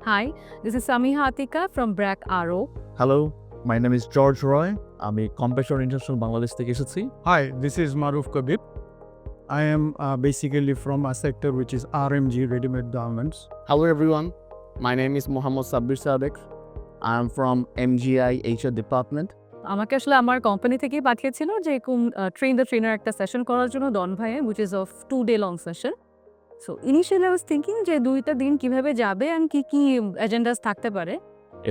Hi, this is Samiha Atika from Brack Arrow. Hello, my name is George Roy. আমি কম্পেশন international Bangladesh থেকে এসেছি। Hi, this is Maruf Kabir. I am basically from a sector which is RMG, ready-made garments. Hello everyone, my name is Mohammad Sabir Sadek. I am from MGI HR department. আমাকে আসলে আমার company থেকেই পাঠিয়েছিল যে এরকম train the trainer একটা session করার জন্য ডন ভাইয়ে which is of 2-day long session. So initially I was thinking যে 2টা দিন কিভাবে যাবে and কি এজেন্ডাস থাকতে পারে।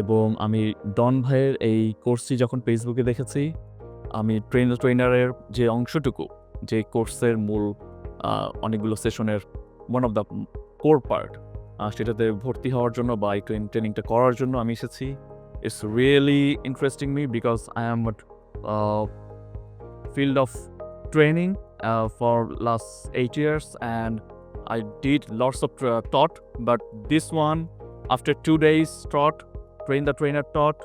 এবং আমি ডন ভাইয়ের এই কোর্সটি যখন ফেসবুকে দেখেছি, আমি ট্রেনারের যে অংশটুকু, যে কোর্সের মূল অনেকগুলো সেশনের one of the core part, সেটাতে ভর্তি হওয়ার জন্য বা এই ট্রেনিংটা করার জন্য আমি এসেছি। It's really interesting me because I am field of training for last 8 years and I did lots of taught, but this one after 2 days taught, train the trainer taught,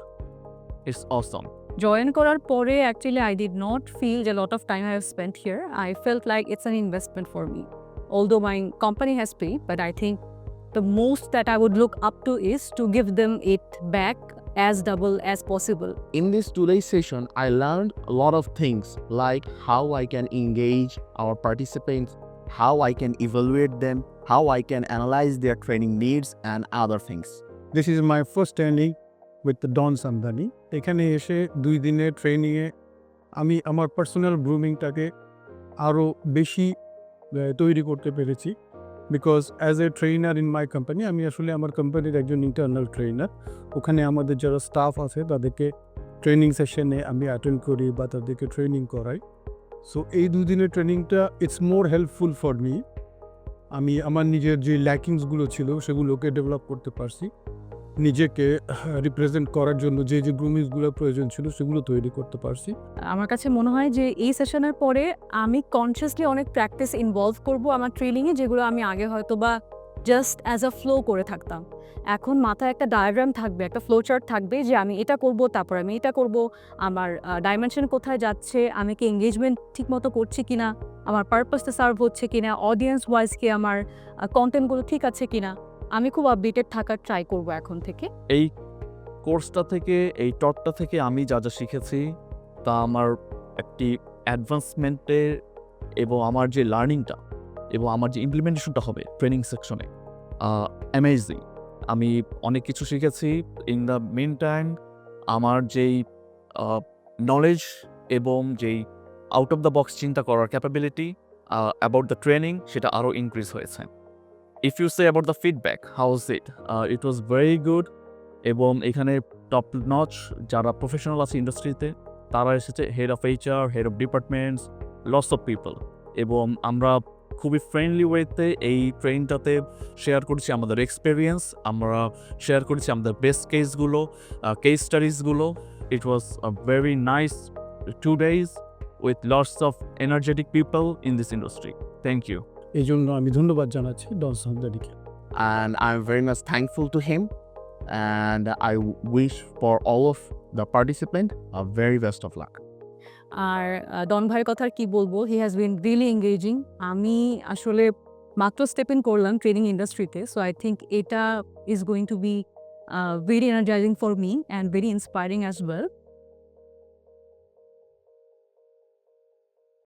is awesome. Join করার পরে actually I did not feel a lot of time I have spent here. I felt like it's an investment for me. Although my company has paid, but I think the most that I would look up to is to give them it back as double as possible. In this today's session, I learned a lot of things like how I can engage our participants, how I can evaluate them, how I can analyze their training needs and other things. This is my first training with the Don Sumdany. এখানে এসে 2 দিনের ট্রেনিংয়ে আমি আমার personal গ্রুমিংটাকে আরও বেশি তৈরি করতে পেরেছি because as a trainer in my company আমি আসলে আমার কোম্পানির একজন ইন্টারনাল ট্রেনার। ওখানে আমাদের যারা স্টাফ আছে তাদেরকে ট্রেনিং সেশনে আমি অ্যাটেন্ড করি বা তাদেরকে ট্রেনিং করাই। সো এই 2 দিনের ট্রেনিংটা it's more helpful for me. আমি আমার নিজের যে ল্যাকিংসগুলো ছিল সেগুলোকে ডেভেলপ করতে পারছি, নিজেকে রিপ্রেজেন্ট করার জন্য যে গ্রুমিংসগুলো প্রয়োজন ছিল সেগুলো তৈরি করতে পারছি। আমার কাছে মনে হয় যে এই সেশনের পরে আমি কনসিয়াসলি অনেক প্র্যাকটিস ইনভলভ করব আমার ট্রেনিংয়ে, যেগুলো আমি আগে হয়তো বা জাস্ট অ্যাজ আ ফ্লো করে থাকতাম। এখন মাথায় একটা ডায়াগ্রাম থাকবে, একটা ফ্লো চার্ট থাকবে যে আমি এটা করব, তারপর আমি এটা করব, আমার ডাইমেনশন কোথায় যাচ্ছে, আমি কি এঙ্গেজমেন্ট ঠিকমতো করছি কিনা, আমার পারপাসটা সার্ভ হচ্ছে কিনা, অডিয়েন্স ওয়াইজ কি আমার কন্টেন্টগুলো ঠিক আছে কিনা। আমি খুব আপডেটেড থাকার ট্রাই করব এখন থেকে। এই কোর্সটা থেকে, এই টটটা থেকে আমি যা যা শিখেছি তা আমার একটি অ্যাডভান্সমেন্টের এবং আমার যে লার্নিংটা এবং আমার যে ইমপ্লিমেন্টেশনটা হবে ট্রেনিং সেকশনে, অ্যামেজিং। আমি অনেক কিছু শিখেছি। ইন দ্য মেন টাইম আমার যেই নলেজ এবং যেই আউট অফ দ্য বক্স চিন্তা করার ক্যাপাবিলিটি অ্যাবাউট দ্য ট্রেনিং, সেটা আরও ইনক্রিজ হয়েছে। If you say about the feedback, how is it? It was very good. এবং এখানে টপ নচ যারা প্রফেশনাল আছে ইন্ডাস্ট্রিতে, তারা এসেছে, head of HR, head of departments, lots of people. এবং আমরা খুবই ফ্রেন্ডলি ওয়েতে এই ট্রেনটাতে শেয়ার করেছি আমাদের এক্সপিরিয়েন্স, আমরা শেয়ার করেছি আমাদের বেস্ট কেসগুলো, কেস স্টাডিজগুলো। It was a very nice 2 days with lots of energetic people in this industry. Thank you. এই জন্য আমি ধন্যবাদ জানাচ্ছি ডন সামদানিকে। And I'm very much thankful to him and I wish for all of the participants a very best of luck. আর ডন ভাইয়ের কথা আর কি বলবো, he has been really engaging. আমি আসলে মাত্র স্টেপ ইন করলাম ট্রেনিং ইন্ডাস্ট্রিতে, সো আই থিঙ্ক এটা is going to be very energising for me and very inspiring as well.